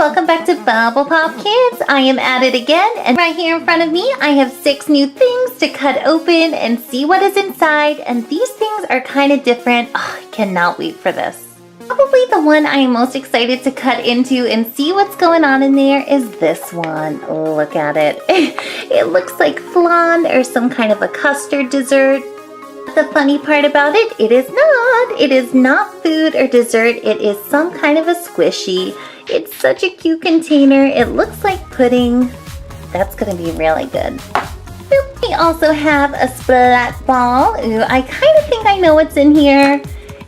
welcome back to BubblePOP Kids. I am at it again, and right here in front of me I have 6 new things to cut open and see what is inside, and these things are kind of different. Oh, I cannot wait for this. Probably the one I am most excited to cut into and see what's going on in there is this one. Look at it. It looks like flan or some kind of a custard dessert. The funny part about it, it is not. It is not food or dessert. It is some kind of a squishy. It's such a cute container. It looks like pudding. That's gonna be really good. We also have a Splat ball. Ooh, I kind of think I know what's in here.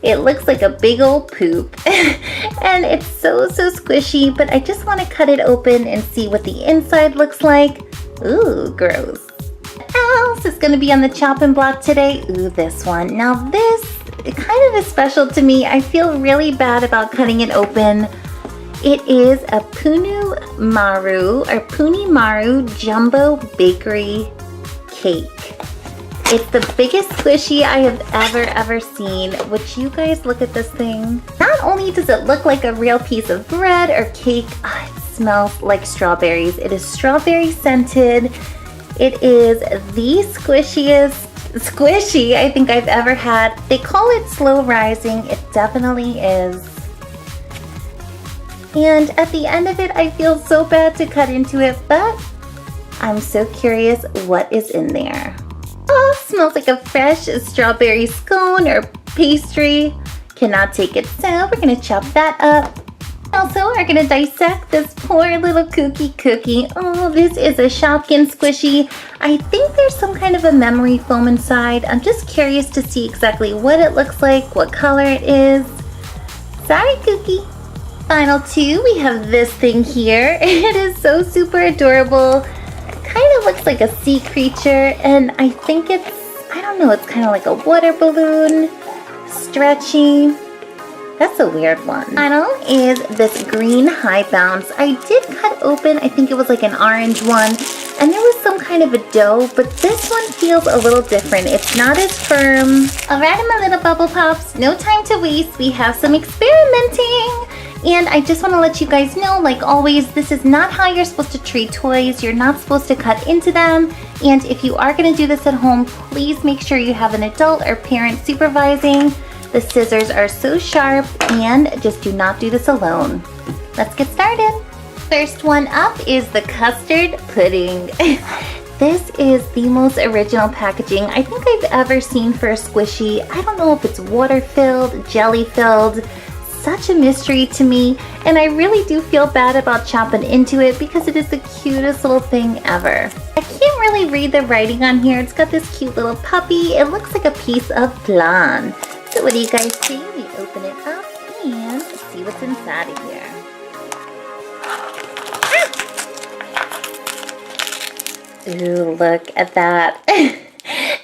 It looks like a big old poop. And it's so squishy, but I just want to cut it open and see what the inside looks like. Ooh, gross. What else is going to be on the chopping block today? Ooh, this one. Now this kind of is special to me. I feel really bad about cutting it open. It is a puni maru jumbo bakery cake. It's the biggest squishy I have ever seen. Would you guys look at this thing? Not only does it look like a real piece of bread or cake, it smells like strawberries. It is strawberry scented. It is the squishiest squishy I think I've ever had. They call it slow rising. It definitely is. And at the end of it, I feel so bad to cut into it, but I'm so curious what is in there. Oh, smells like a fresh strawberry scone or pastry. Cannot take it, so we're gonna chop that up. Also, we're gonna dissect this poor little cookie. Oh, this is a Shopkins squishy. I think there's some kind of a memory foam inside. I'm just curious to see exactly what it looks like, what color it is. Sorry, Cookie. Final 2, we have this thing here. It is so super adorable. Kind of looks like a sea creature, and I think it's, I don't know, it's kind of like a water balloon, stretchy. That's a weird one. Final is this green high bounce. I did cut open, I think it was like an orange one, and there was some kind of a dough, but this one feels a little different. It's not as firm. Alright, my little bubble pops, no time to waste. We have some experimenting. And I just want to let you guys know, like always, this is not how you're supposed to treat toys. You're not supposed to cut into them. And if you are going to do this at home, please make sure you have an adult or parent supervising. The scissors are so sharp, and just do not do this alone. Let's get started. First one up is the custard pudding. This is the most original packaging I think I've ever seen for a squishy. I don't know if it's water-filled, jelly-filled. Such a mystery to me, and I really do feel bad about chopping into it because it is the cutest little thing ever. I can't really read the writing on here. It's got this cute little puppy. It looks like a piece of flan. So what do you guys see? We open it up and see what's inside of here. Ooh, look at that.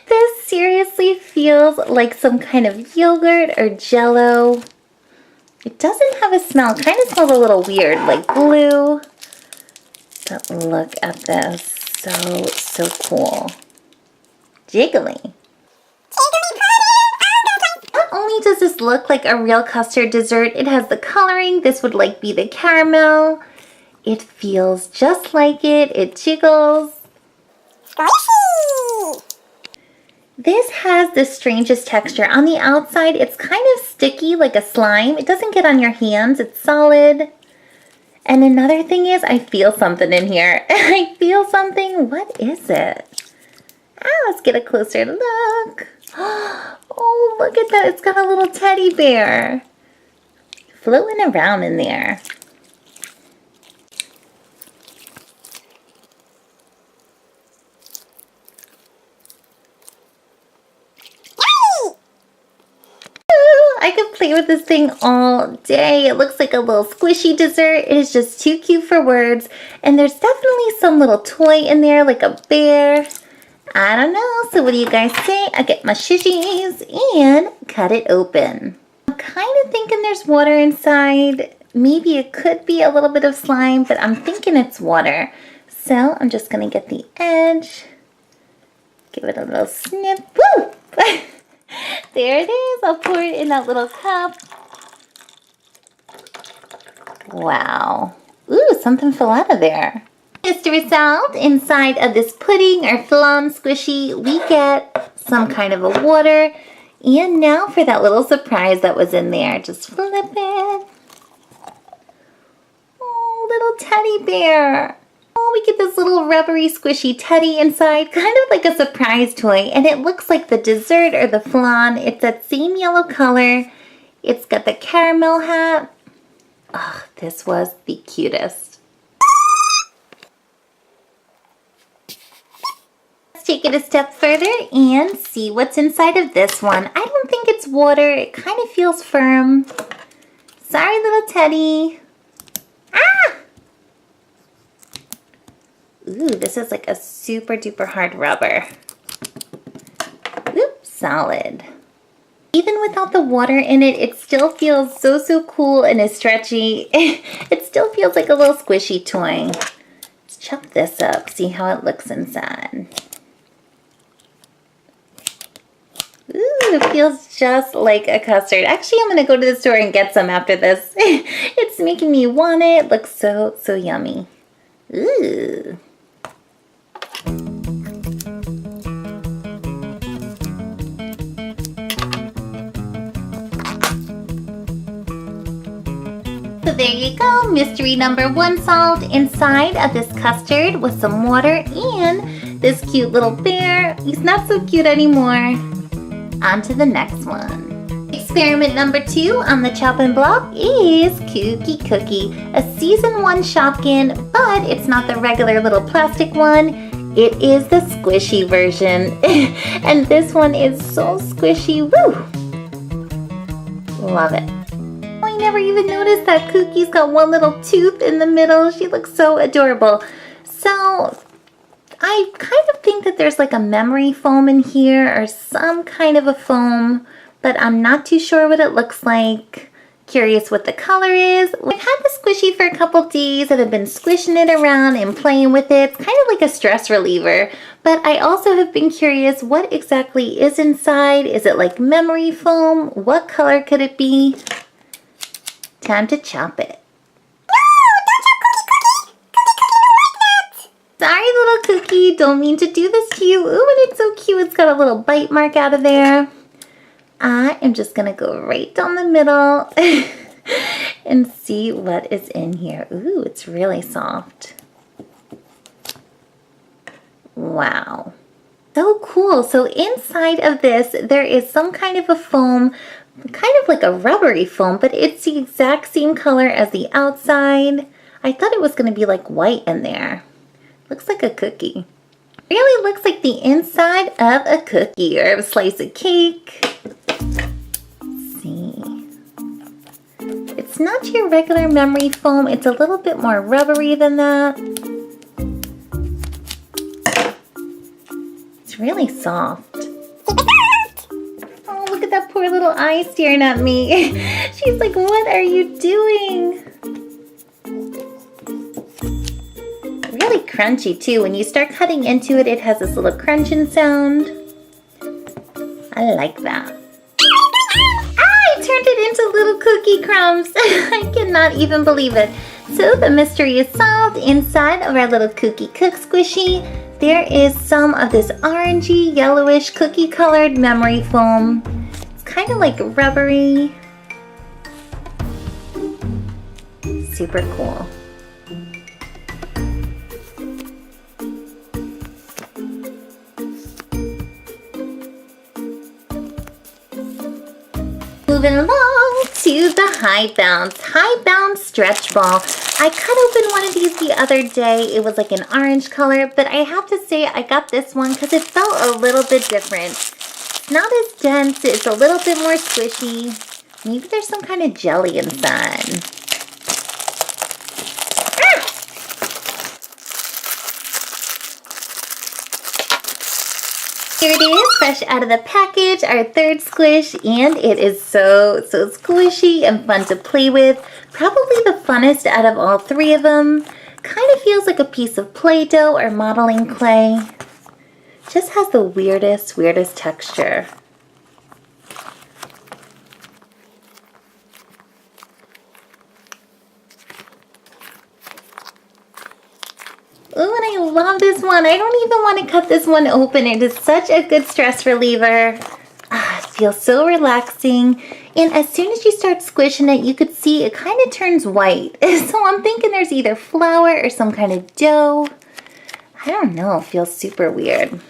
This seriously feels like some kind of yogurt or jello. It doesn't have a smell. It kind of smells a little weird, like blue. But look at this. So cool. Jiggly. Not only does this look like a real custard dessert, it has the coloring. This would like be the caramel. It feels just like it. It jiggles. Squishy! This has the strangest texture. On the outside, it's kind of sticky like a slime. It doesn't get on your hands. It's solid. And another thing is, I feel something in here. I feel something. What is it? Let's get a closer look. Oh, look at that. It's got a little teddy bear floating around in there. I could play with this thing all day. It looks like a little squishy dessert. It is just too cute for words. And there's definitely some little toy in there, like a bear. I don't know. So what do you guys say? I get my shishies and cut it open. I'm kind of thinking there's water inside. Maybe it could be a little bit of slime, but I'm thinking it's water. So I'm just going to get the edge. Give it a little snip. Woo! There it is. I'll pour it in that little cup. Wow. Ooh, something fell out of there. As the result, inside of this pudding or flan squishy, we get some kind of a water. And now for that little surprise that was in there. Just flip it. Oh, little teddy bear. Oh, we get this little rubbery squishy teddy inside, kind of like a surprise toy. And it looks like the dessert or the flan. It's that same yellow color. It's got the caramel hat. Oh, this was the cutest. Let's take it a step further and see what's inside of this one. I don't think it's water. It kind of feels firm. Sorry, little teddy. Ah! Ooh, this is like a super duper hard rubber. Oop, solid. Even without the water in it, it still feels so cool and is stretchy. It still feels like a little squishy toy. Let's chop this up, see how it looks inside. Ooh, it feels just like a custard. Actually, I'm going to go to the store and get some after this. It's making me want it. It looks so yummy. Ooh. So there you go, mystery number 1 solved inside of this custard with some water and this cute little bear. He's not so cute anymore. On to the next one. Experiment number 2 on the chopping block is Kooky Cookie, a season 1 Shopkin, but it's not the regular little plastic one. It is the squishy version. And this one is so squishy. Woo! Love it. I never even noticed that Kookie's got one little tooth in the middle. She looks so adorable. So I kind of think that there's like a memory foam in here or some kind of a foam, but I'm not too sure what it looks like. Curious what the color is. I've had the squishy for a couple days and I've been squishing it around and playing with it. It's kind of like a stress reliever, but I also have been curious what exactly is inside. Is it like memory foam? What color could it be? Time to chop it. Sorry, little Cookie, don't mean to do this to you. Ooh, and it's so cute. It's got a little bite mark out of there. I am just gonna go right down the middle and see what is in here. Ooh, it's really soft. Wow. So cool. So inside of this, there is some kind of a foam, kind of like a rubbery foam, but it's the exact same color as the outside. I thought it was gonna be like white in there. Looks like a cookie. Really looks like the inside of a cookie or a slice of cake. Let's see. It's not your regular memory foam. It's a little bit more rubbery than that. It's really soft. Oh, look at that poor little eye staring at me. She's like, what are you doing? Really crunchy too. When you start cutting into it, it has this little crunching sound. I like that. I turned it into little cookie crumbs. I cannot even believe it. So the mystery is solved. Inside of our little Kooky Cook squishy, there is some of this orangey, yellowish, cookie colored memory foam. It's kind of like rubbery. Super cool. Moving along to the High Bounce stretch ball. I cut open one of these the other day. It was like an orange color, but I have to say I got this one because it felt a little bit different. It's not as dense, it's a little bit more squishy. Maybe there's some kind of jelly inside. Here it is, fresh out of the package, our third squish, and it is so squishy and fun to play with. Probably the funnest out of all 3 of them. Kind of feels like a piece of Play-Doh or modeling clay. Just has the weirdest texture. love this one. I don't even want to cut this one open. It is such a good stress reliever. It feels so relaxing. And as soon as you start squishing it, you could see it kind of turns white. So I'm thinking there's either flour or some kind of dough. I don't know, it feels super weird.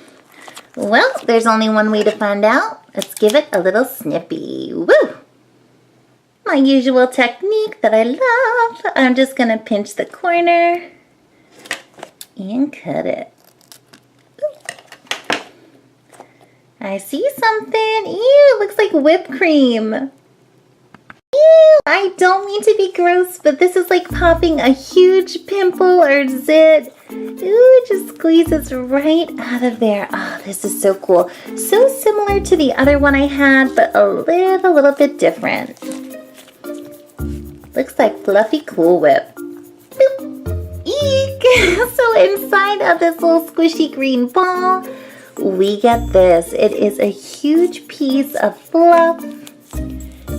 Well, there's only one way to find out. Let's give it a little snippy. Woo! My usual technique that I love. I'm just gonna pinch the corner and cut it. I see something. Ew, it looks like whipped cream. Ew, I don't mean to be gross, but this is like popping a huge pimple or zit. Ooh, it just squeezes right out of there. Oh, this is so cool. So similar to the other one I had, but a little bit different. Looks like fluffy Cool Whip. Boop. Eek! So inside of this little squishy green ball, we get this. It is a huge piece of fluff.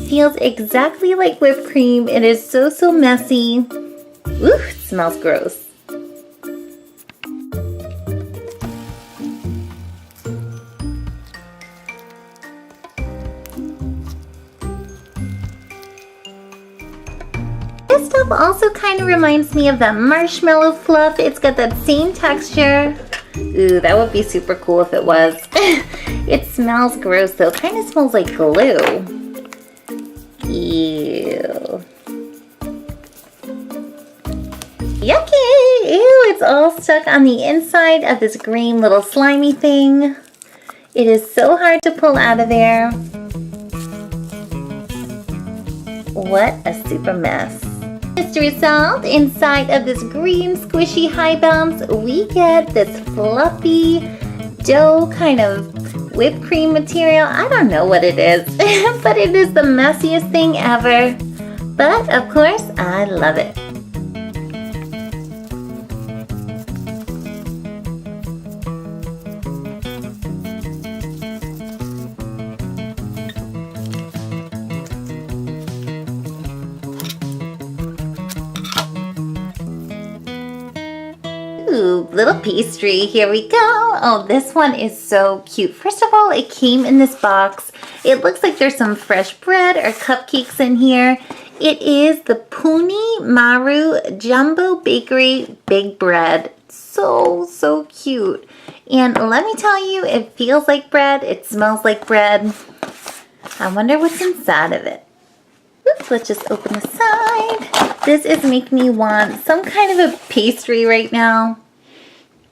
Feels exactly like whipped cream. It is so messy. Ooh, it smells gross. This stuff also kind of reminds me of that marshmallow fluff. It's got that same texture. Ooh, that would be super cool if it was. It smells gross though. Kind of smells like glue. Ew. Yucky! Ew, it's all stuck on the inside of this green little slimy thing. It is so hard to pull out of there. What a super mess. As a result, inside of this green squishy high bounce, we get this fluffy dough kind of whipped cream material. I don't know what it is, but it is the messiest thing ever. But of course, I love it. Ooh, little pastry, here we go. Oh, this one is so cute. First of all, it came in this box. It looks like there's some fresh bread or cupcakes in here. It is the Puni Maru Jumbo Bakery Big Bread. So cute. And let me tell you, it feels like bread. It smells like bread. I wonder what's inside of it. Oops, let's just open the side. This is making me want some kind of a pastry right now.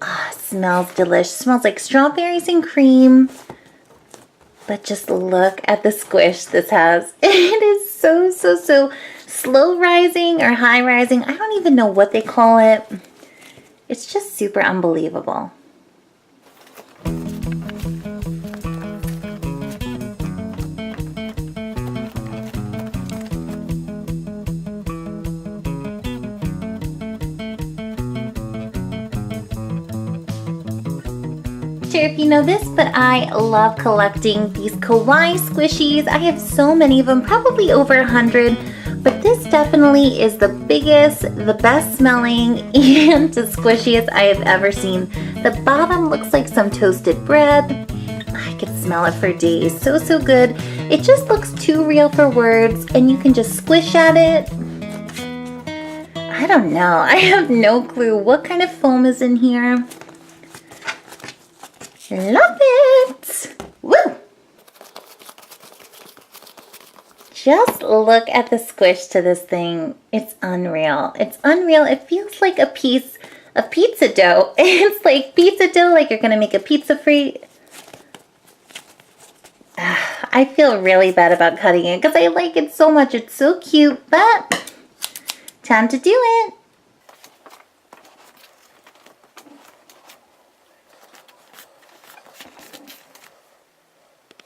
Ah, it smells delicious. It smells like strawberries and cream. But just look at the squish this has. It is so slow rising or high rising. I don't even know what they call it. It's just super unbelievable. Sure if you know this, but I love collecting these kawaii squishies. I have so many of them, probably over 100, but this definitely is the biggest, the best smelling, and the squishiest I have ever seen. The bottom looks like some toasted bread. I could smell it for days. So good. It just looks too real for words, and you can just squish at it. I don't know. I have no clue what kind of foam is in here. Love it! Woo! Just look at the squish to this thing. It's unreal. It's unreal. It feels like a piece of pizza dough. It's like pizza dough, like you're gonna make a pizza free. I feel really bad about cutting it because I like it so much. It's so cute, but time to do it.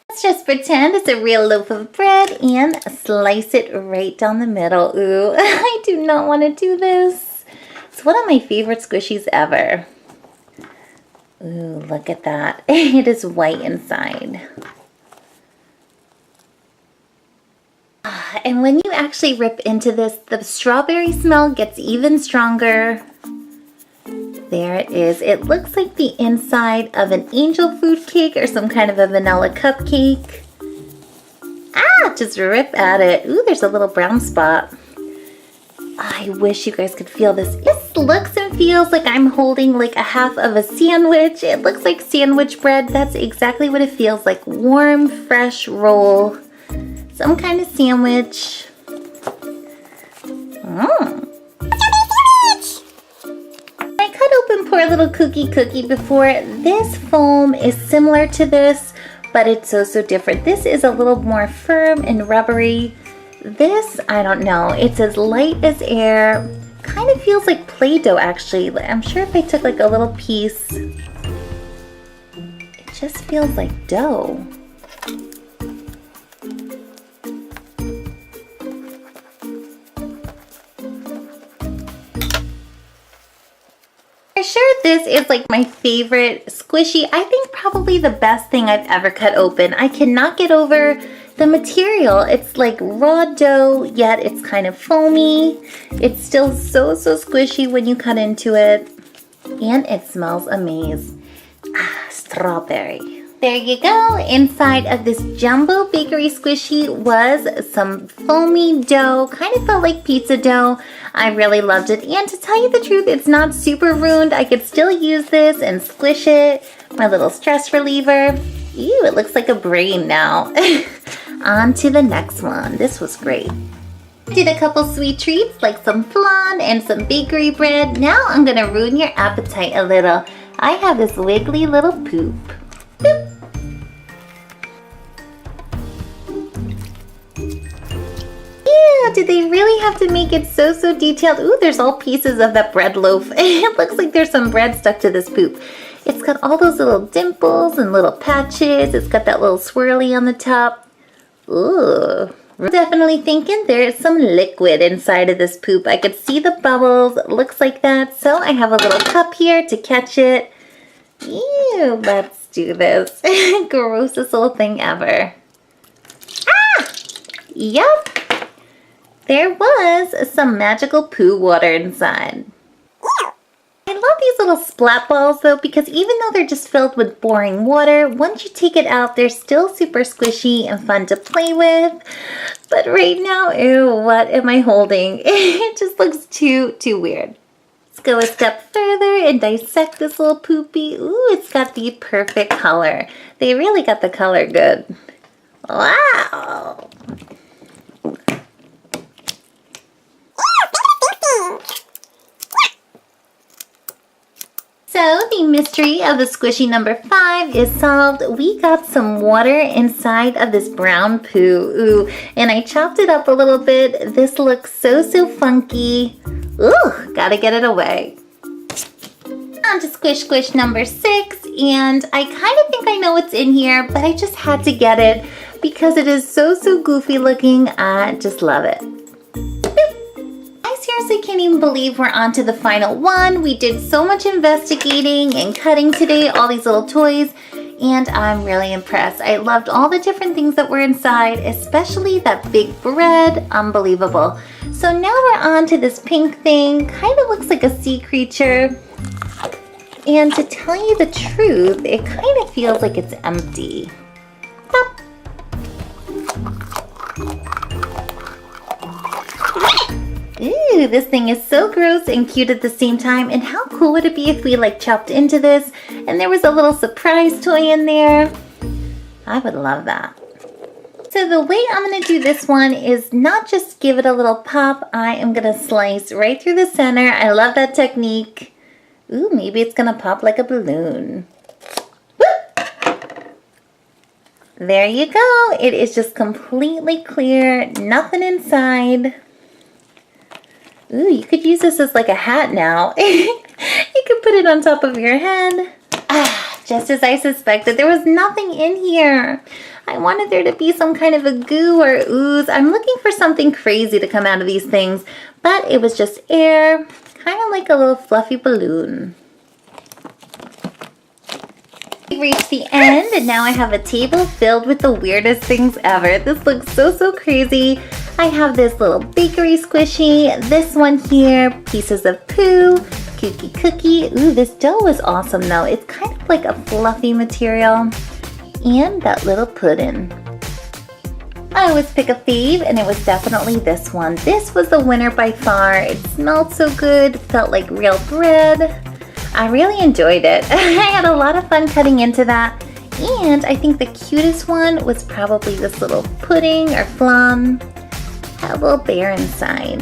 Let's just pretend it's a real loaf of bread and slice it right down the middle. Ooh, I do not want to do this. It's one of my favorite squishies ever. Ooh, look at that. It is white inside. And when you actually rip into this, the strawberry smell gets even stronger. There it is. It looks like the inside of an angel food cake or some kind of a vanilla cupcake. Ah, just rip at it. Ooh, there's a little brown spot. I wish you guys could feel this. This looks and feels like I'm holding like a half of a sandwich. It looks like sandwich bread. That's exactly what it feels like. Warm, fresh roll. Some kind of sandwich. I cut open poor little cookie before. This foam is similar to this, but it's so different. This is a little more firm and rubbery. This, I don't know, it's as light as air. Kind of feels like Play-Doh actually. I'm sure if I took like a little piece, it just feels like dough. For sure this is like my favorite squishy. I think probably the best thing I've ever cut open. I cannot get over the material. It's like raw dough, yet it's kind of foamy. It's still so squishy when you cut into it. And it smells amazing. Ah, strawberry. There you go. Inside of this jumbo bakery squishy was some foamy dough. Kind of felt like pizza dough. I really loved it. And to tell you the truth, it's not super ruined. I could still use this and squish it. My little stress reliever. Ew, it looks like a brain now. On to the next one. This was great. Did a couple sweet treats like some flan and some bakery bread. Now I'm gonna ruin your appetite a little. I have this wiggly little poop. Boop. Ew, did they really have to make it so detailed? Ooh, there's all pieces of that bread loaf. It looks like there's some bread stuck to this poop. It's got all those little dimples and little patches. It's got that little swirly on the top. Ooh, we're definitely thinking there's some liquid inside of this poop. I could see the bubbles. It looks like that. So I have a little cup here to catch it. Ew, let's do this. Grossest little thing ever. Ah! Yup. There was some magical poo water inside. I love these little splat balls though, because even though they're just filled with boring water, once you take it out, they're still super squishy and fun to play with. But right now, ew, what am I holding? It just looks too weird. Let's go a step further and dissect this little poopy. Ooh, it's got the perfect color. They really got the color good. Wow. So the mystery of the squishy number 5 is solved. We got some water inside of this brown poo. Ooh, and I chopped it up a little bit. This looks so funky. Ooh, gotta get it away. On to squish number 6, and I kind of think I know what's in here, but I just had to get it because it is so goofy looking. I just love it. I seriously can't even believe we're on to the final one. We did so much investigating and cutting today, all these little toys, and I'm really impressed. I loved all the different things that were inside, especially that big bread. Unbelievable. So now we're on to this pink thing. Kind of looks like a sea creature. And to tell you the truth, it kind of feels like it's empty. Pop. Ooh, this thing is so gross and cute at the same time. And how cool would it be if we like chopped into this and there was a little surprise toy in there? I would love that. So the way I'm going to do this one is not just give it a little pop. I am going to slice right through the center. I love that technique. Ooh, maybe it's going to pop like a balloon. Whoop! There you go. It is just completely clear. Nothing inside. Ooh, you could use this as like a hat now. You could put it on top of your head. Ah, just as I suspected, there was nothing in here. I wanted there to be some kind of a goo or ooze. I'm looking for something crazy to come out of these things, but it was just air, kind of like a little fluffy balloon. We reached the end, and now I have a table filled with the weirdest things ever. This looks so crazy. I have this little bakery squishy, this one here, pieces of poo, Kooky cookie. Ooh, this dough is awesome though. It's kind of like a fluffy material. And that little pudding. I always pick a fave, and it was definitely this one. This was the winner by far. It smelled so good, felt like real bread. I really enjoyed it. I had a lot of fun cutting into that. And I think the cutest one was probably this little pudding or flam. Had a little bear inside.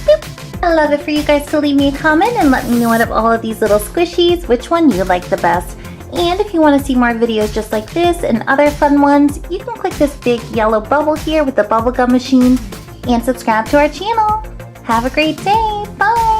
Boop. I'd love it for you guys to leave me a comment and let me know out of all of these little squishies which one you like the best. And if you want to see more videos just like this and other fun ones, you can click this big yellow bubble here with the bubblegum machine and subscribe to our channel. Have a great day. Bye!